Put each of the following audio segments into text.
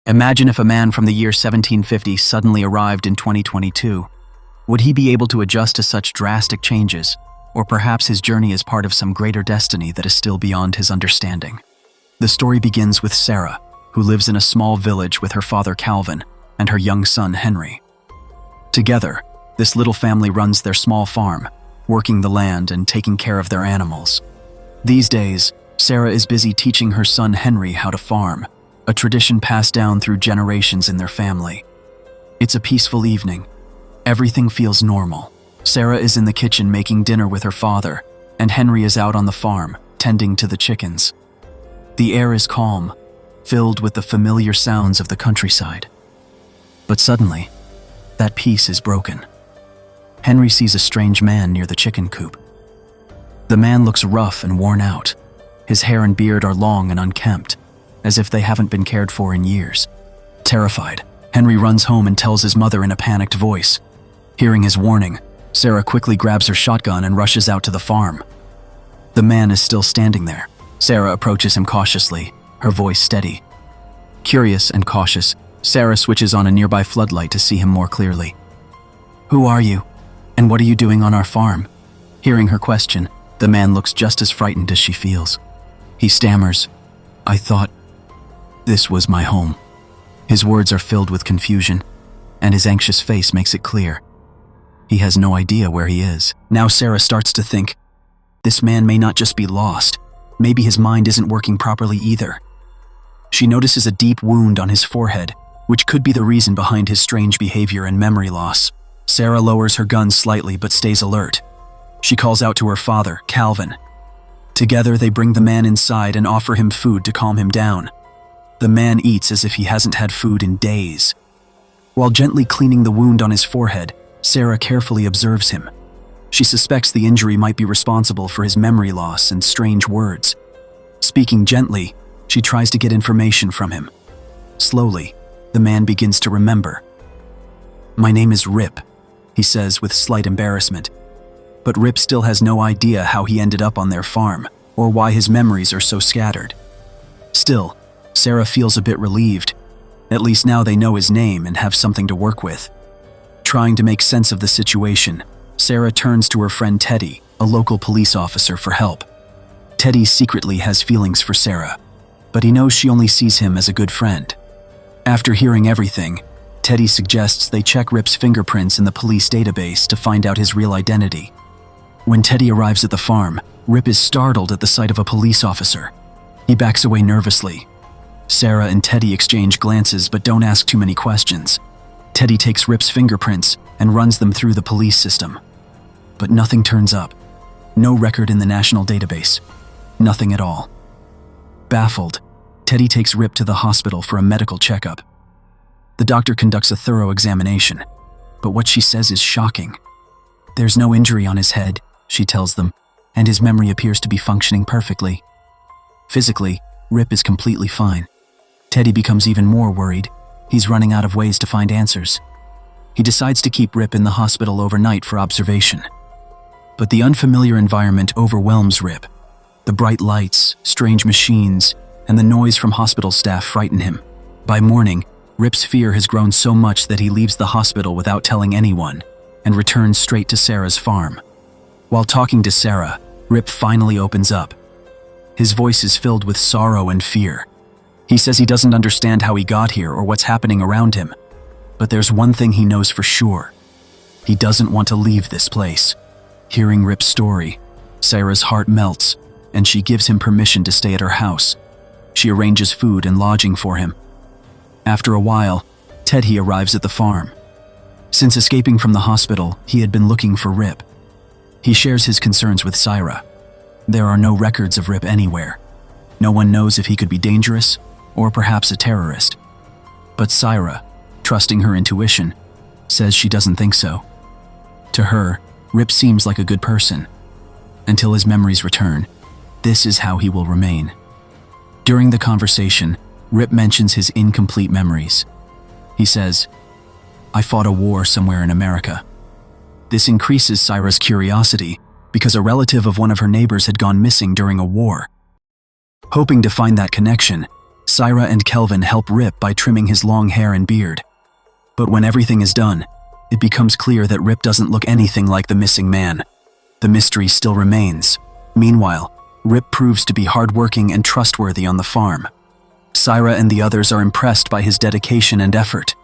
Imagine if a man from the year 1750 suddenly arrived in 2022. Would he be able to adjust to such drastic changes, or perhaps his journey is part of some greater destiny that is still beyond his understanding? The story begins with Sarah, who lives in a small village with her father Calvin and her young son Henry. Together, this little family runs their small farm, working the land and taking care of their animals. These days, Sarah is busy teaching her son Henry how to farm, a tradition passed down through generations in their family. It's a peaceful evening. Everything feels normal. Sarah is in the kitchen making dinner with her father, and Henry is out on the farm, tending to the chickens. The air is calm, filled with the familiar sounds of the countryside. But suddenly, that peace is broken. Henry sees a strange man near the chicken coop. The man looks rough and worn out. His hair and beard are long and unkempt, as if they haven't been cared for in years. Terrified, Henry runs home and tells his mother in a panicked voice. Hearing his warning, Sarah quickly grabs her shotgun and rushes out to the farm. The man is still standing there. Sarah approaches him cautiously, her voice steady. Curious and cautious, Sarah switches on a nearby floodlight to see him more clearly. "Who are you? And what are you doing on our farm?" Hearing her question, the man looks just as frightened as she feels. He stammers, "I thought this was my home." His words are filled with confusion, and his anxious face makes it clear. He has no idea where he is. Now Sarah starts to think, this man may not just be lost, maybe his mind isn't working properly either. She notices a deep wound on his forehead, which could be the reason behind his strange behavior and memory loss. Sarah lowers her gun slightly but stays alert. She calls out to her father, Calvin. Together they bring the man inside and offer him food to calm him down. The man eats as if he hasn't had food in days. While gently cleaning the wound on his forehead, Sarah carefully observes him. She suspects the injury might be responsible for his memory loss and strange words. Speaking gently, she tries to get information from him. Slowly, the man begins to remember. "My name is Rip," he says with slight embarrassment. But Rip still has no idea how he ended up on their farm, or why his memories are so scattered. Still, Sarah feels a bit relieved. At least now they know his name and have something to work with. Trying to make sense of the situation, Sarah turns to her friend Teddy, a local police officer, for help. Teddy secretly has feelings for Sarah, but he knows she only sees him as a good friend. After hearing everything, Teddy suggests they check Rip's fingerprints in the police database to find out his real identity. When Teddy arrives at the farm, Rip is startled at the sight of a police officer. He backs away nervously. Sarah and Teddy exchange glances but don't ask too many questions. Teddy takes Rip's fingerprints and runs them through the police system. But nothing turns up. No record in the national database. Nothing at all. Baffled, Teddy takes Rip to the hospital for a medical checkup. The doctor conducts a thorough examination, but what she says is shocking. There's no injury on his head, she tells them, and his memory appears to be functioning perfectly. Physically, Rip is completely fine. Teddy becomes even more worried. He's running out of ways to find answers. He decides to keep Rip in the hospital overnight for observation. But the unfamiliar environment overwhelms Rip. The bright lights, strange machines, and the noise from hospital staff frighten him. By morning, Rip's fear has grown so much that he leaves the hospital without telling anyone and returns straight to Sarah's farm. While talking to Sarah, Rip finally opens up. His voice is filled with sorrow and fear. He says he doesn't understand how he got here or what's happening around him. But there's one thing he knows for sure. He doesn't want to leave this place. Hearing Rip's story, Sarah's heart melts, and she gives him permission to stay at her house. She arranges food and lodging for him. After a while, Teddy arrives at the farm. Since escaping from the hospital, he had been looking for Rip. He shares his concerns with Sarah. There are no records of Rip anywhere. No one knows if he could be dangerous or perhaps a terrorist. But Sarah, trusting her intuition, says she doesn't think so. To her, Rip seems like a good person. Until his memories return, this is how he will remain. During the conversation, Rip mentions his incomplete memories. He says, "I fought a war somewhere in America." This increases Sarah's curiosity because a relative of one of her neighbors had gone missing during a war. Hoping to find that connection, Syra and Kelvin help Rip by trimming his long hair and beard. But when everything is done, it becomes clear that Rip doesn't look anything like the missing man. The mystery still remains. Meanwhile, Rip proves to be hardworking and trustworthy on the farm. Syra and the others are impressed by his dedication and effort.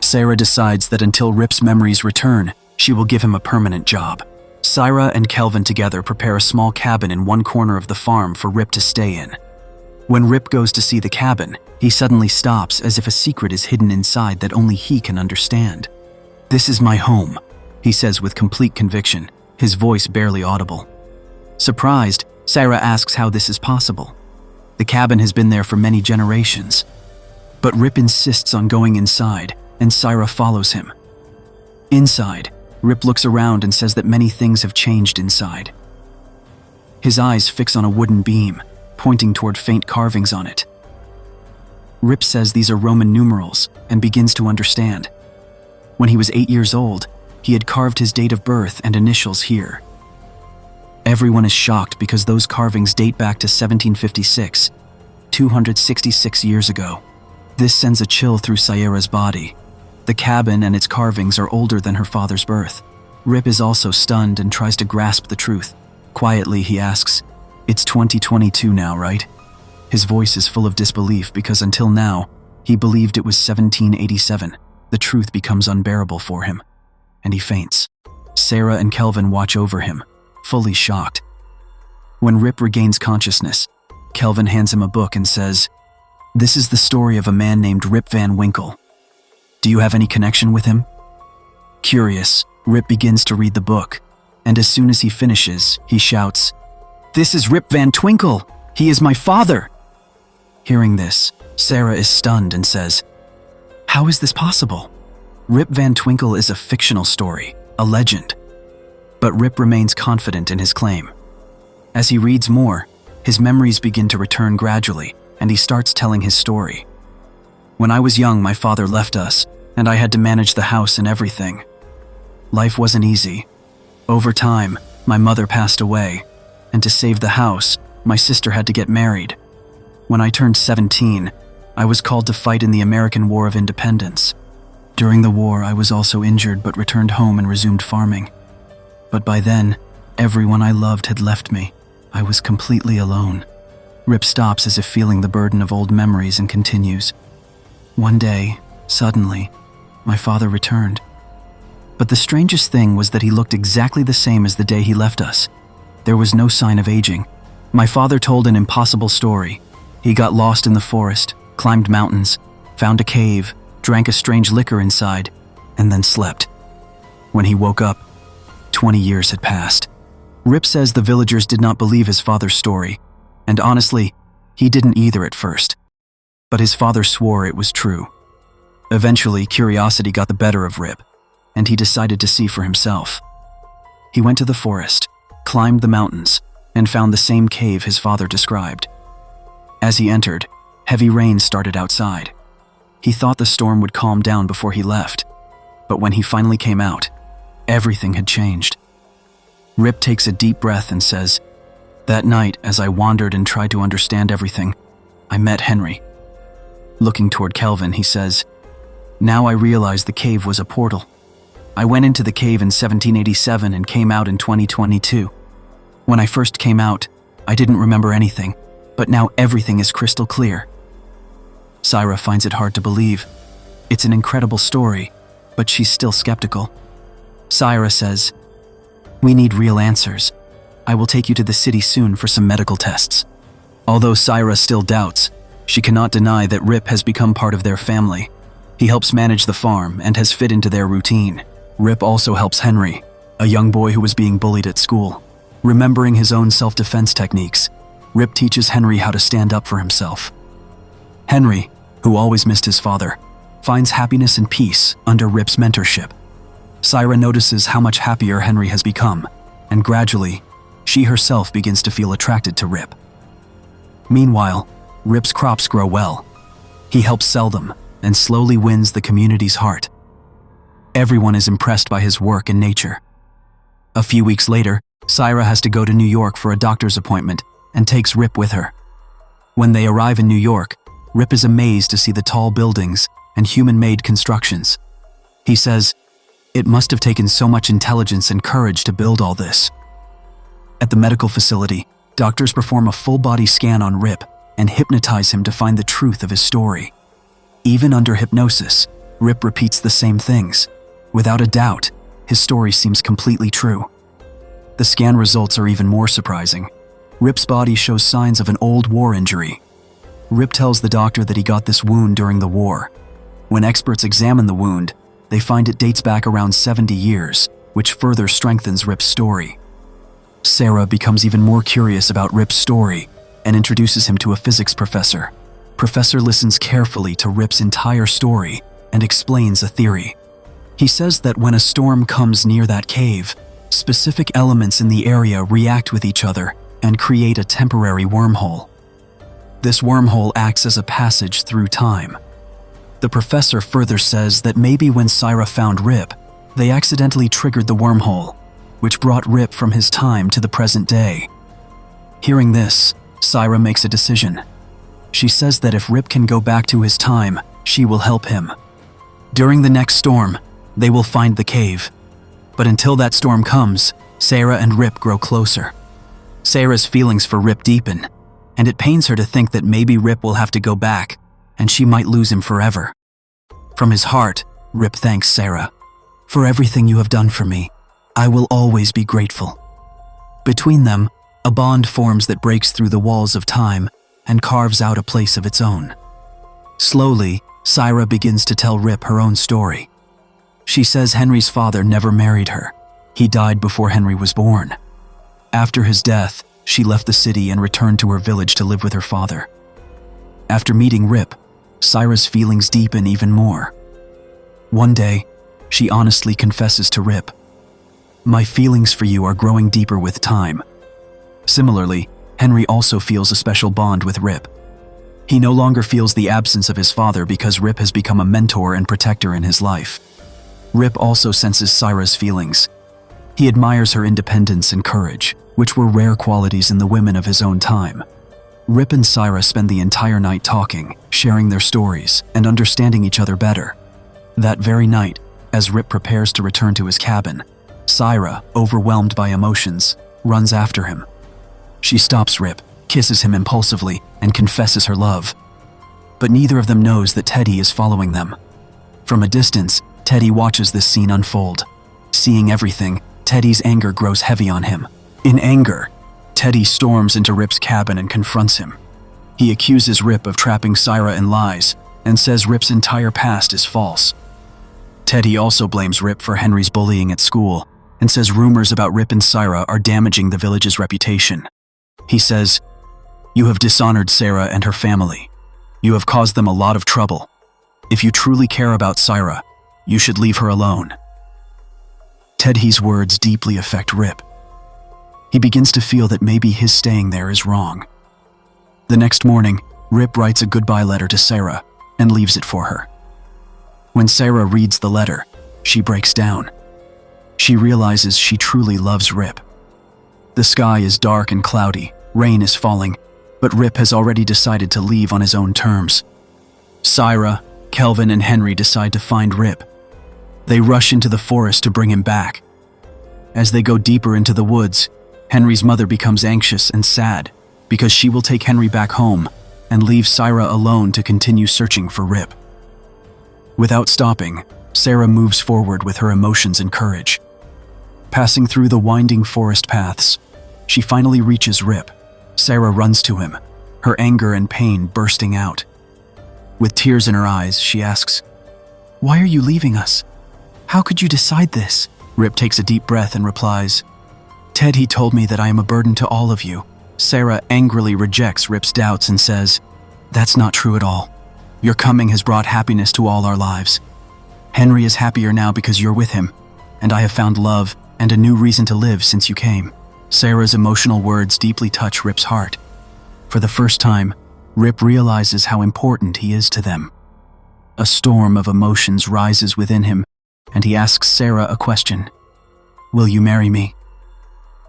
Sarah decides that until Rip's memories return, she will give him a permanent job. Syra and Kelvin together prepare a small cabin in one corner of the farm for Rip to stay in. When Rip goes to see the cabin, he suddenly stops as if a secret is hidden inside that only he can understand. "This is my home," he says with complete conviction, his voice barely audible. Surprised, Syra asks how this is possible. The cabin has been there for many generations. But Rip insists on going inside, and Syra follows him. Inside, Rip looks around and says that many things have changed inside. His eyes fix on a wooden beam, pointing toward faint carvings on it. Rip says these are Roman numerals and begins to understand. When he was 8 years old, he had carved his date of birth and initials here. Everyone is shocked because those carvings date back to 1756, 266 years ago. This sends a chill through Syra's body. The cabin and its carvings are older than her father's birth. Rip is also stunned and tries to grasp the truth. Quietly, he asks, "It's 2022 now, right?" His voice is full of disbelief because until now, he believed it was 1787. The truth becomes unbearable for him, and he faints. Sarah and Kelvin watch over him, fully shocked. When Rip regains consciousness, Kelvin hands him a book and says, "This is the story of a man named Rip Van Winkle. Do you have any connection with him?" Curious, Rip begins to read the book, and as soon as he finishes, he shouts, "This is Rip Van Twinkle! He is my father!" Hearing this, Sarah is stunned and says, "How is this possible? Rip Van Twinkle is a fictional story, a legend." But Rip remains confident in his claim. As he reads more, his memories begin to return gradually, and he starts telling his story. "When I was young, my father left us, and I had to manage the house and everything. Life wasn't easy. Over time, my mother passed away, and to save the house, my sister had to get married. When I turned 17, I was called to fight in the American War of Independence. During the war, I was also injured but returned home and resumed farming. But by then, everyone I loved had left me. I was completely alone." Rip stops as if feeling the burden of old memories and continues. "One day, suddenly, my father returned. But the strangest thing was that he looked exactly the same as the day he left us. There was no sign of aging. My father told an impossible story. He got lost in the forest, climbed mountains, found a cave, drank a strange liquor inside, and then slept. When he woke up, 20 years had passed." Rip says the villagers did not believe his father's story, and honestly, he didn't either at first. But his father swore it was true. Eventually, curiosity got the better of Rip, and he decided to see for himself. He went to the forest, climbed the mountains, and found the same cave his father described. As he entered, heavy rain started outside. He thought the storm would calm down before he left, but when he finally came out, everything had changed. Rip takes a deep breath and says, "That night, as I wandered and tried to understand everything, I met Henry." Looking toward Kelvin, he says, "Now I realize the cave was a portal. I went into the cave in 1787 and came out in 2022. When I first came out, I didn't remember anything, but now everything is crystal clear." Syra finds it hard to believe. It's an incredible story, but she's still skeptical. Syra says, "We need real answers. I will take you to the city soon for some medical tests." Although Syra still doubts, she cannot deny that Rip has become part of their family. He helps manage the farm and has fit into their routine. Rip also helps Henry, a young boy who was being bullied at school. Remembering his own self-defense techniques, Rip teaches Henry how to stand up for himself. Henry, who always missed his father, finds happiness and peace under Rip's mentorship. Syra notices how much happier Henry has become, and gradually, she herself begins to feel attracted to Rip. Meanwhile, Rip's crops grow well. He helps sell them and slowly wins the community's heart. Everyone is impressed by his work in nature. A few weeks later, Syra has to go to New York for a doctor's appointment and takes Rip with her. When they arrive in New York, Rip is amazed to see the tall buildings and human-made constructions. He says, "It must have taken so much intelligence and courage to build all this." At the medical facility, doctors perform a full-body scan on Rip and hypnotize him to find the truth of his story. Even under hypnosis, Rip repeats the same things. Without a doubt, his story seems completely true. The scan results are even more surprising. Rip's body shows signs of an old war injury. Rip tells the doctor that he got this wound during the war. When experts examine the wound, they find it dates back around 70 years, which further strengthens Rip's story. Sarah becomes even more curious about Rip's story and introduces him to a physics professor. Professor listens carefully to Rip's entire story and explains a theory. He says that when a storm comes near that cave, specific elements in the area react with each other and create a temporary wormhole. This wormhole acts as a passage through time. The professor further says that maybe when Syra found Rip, they accidentally triggered the wormhole, which brought Rip from his time to the present day. Hearing this, Syra makes a decision. She says that if Rip can go back to his time, she will help him. During the next storm, they will find the cave. But until that storm comes, Sarah and Rip grow closer. Sarah's feelings for Rip deepen, and it pains her to think that maybe Rip will have to go back, and she might lose him forever. From his heart, Rip thanks Sarah. "For everything you have done for me, I will always be grateful." Between them, a bond forms that breaks through the walls of time and carves out a place of its own. Slowly, Syra begins to tell Rip her own story. She says Henry's father never married her. He died before Henry was born. After his death, she left the city and returned to her village to live with her father. After meeting Rip, Syra's feelings deepen even more. One day, she honestly confesses to Rip, "My feelings for you are growing deeper with time." Similarly, Henry also feels a special bond with Rip. He no longer feels the absence of his father because Rip has become a mentor and protector in his life. Rip also senses Syra's feelings. He admires her independence and courage, which were rare qualities in the women of his own time. Rip and Syra spend the entire night talking, sharing their stories, and understanding each other better. That very night, as Rip prepares to return to his cabin, Syra, overwhelmed by emotions, runs after him. She stops Rip, kisses him impulsively, and confesses her love. But neither of them knows that Teddy is following them. From a distance, Teddy watches this scene unfold. Seeing everything, Teddy's anger grows heavy on him. In anger, Teddy storms into Rip's cabin and confronts him. He accuses Rip of trapping Syra in lies and says Rip's entire past is false. Teddy also blames Rip for Henry's bullying at school and says rumors about Rip and Syra are damaging the village's reputation. He says, "You have dishonored Sarah and her family. You have caused them a lot of trouble. If you truly care about Syra, you should leave her alone." Teddy's words deeply affect Rip. He begins to feel that maybe his staying there is wrong. The next morning, Rip writes a goodbye letter to Sarah and leaves it for her. When Sarah reads the letter, she breaks down. She realizes she truly loves Rip. The sky is dark and cloudy, rain is falling, but Rip has already decided to leave on his own terms. Syra, Kelvin, and Henry decide to find Rip. They rush into the forest to bring him back. As they go deeper into the woods, Henry's mother becomes anxious and sad because she will take Henry back home and leave Syra alone to continue searching for Rip. Without stopping, Sarah moves forward with her emotions and courage. Passing through the winding forest paths, she finally reaches Rip. Sarah runs to him, her anger and pain bursting out. With tears in her eyes, she asks, "Why are you leaving us? How could you decide this?" Rip takes a deep breath and replies, "Teddy told me that I am a burden to all of you." Sarah angrily rejects Rip's doubts and says, "That's not true at all. Your coming has brought happiness to all our lives. Henry is happier now because you're with him, and I have found love and a new reason to live since you came." Sarah's emotional words deeply touch Rip's heart. For the first time, Rip realizes how important he is to them. A storm of emotions rises within him, and he asks Sarah a question. "Will you marry me?"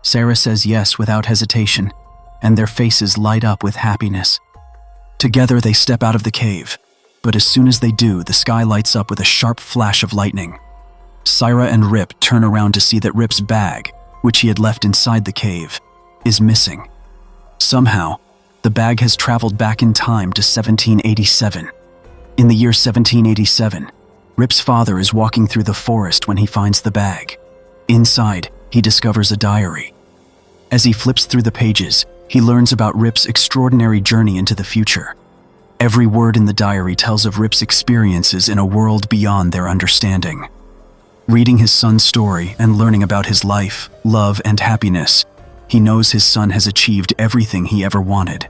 Sarah says yes without hesitation, and their faces light up with happiness. Together they step out of the cave, but as soon as they do, the sky lights up with a sharp flash of lightning. Syra and Rip turn around to see that Rip's bag, which he had left inside the cave, is missing. Somehow, the bag has traveled back in time to 1787. In the year 1787, Rip's father is walking through the forest when he finds the bag. Inside, he discovers a diary. As he flips through the pages, he learns about Rip's extraordinary journey into the future. Every word in the diary tells of Rip's experiences in a world beyond their understanding. Reading his son's story and learning about his life, love, and happiness, he knows his son has achieved everything he ever wanted.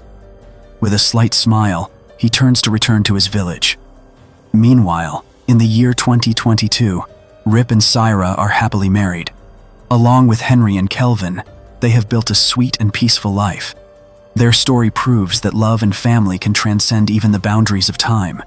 With a slight smile, he turns to return to his village. Meanwhile, in the year 2022, Rip and Syra are happily married. Along with Henry and Kelvin, they have built a sweet and peaceful life. Their story proves that love and family can transcend even the boundaries of time.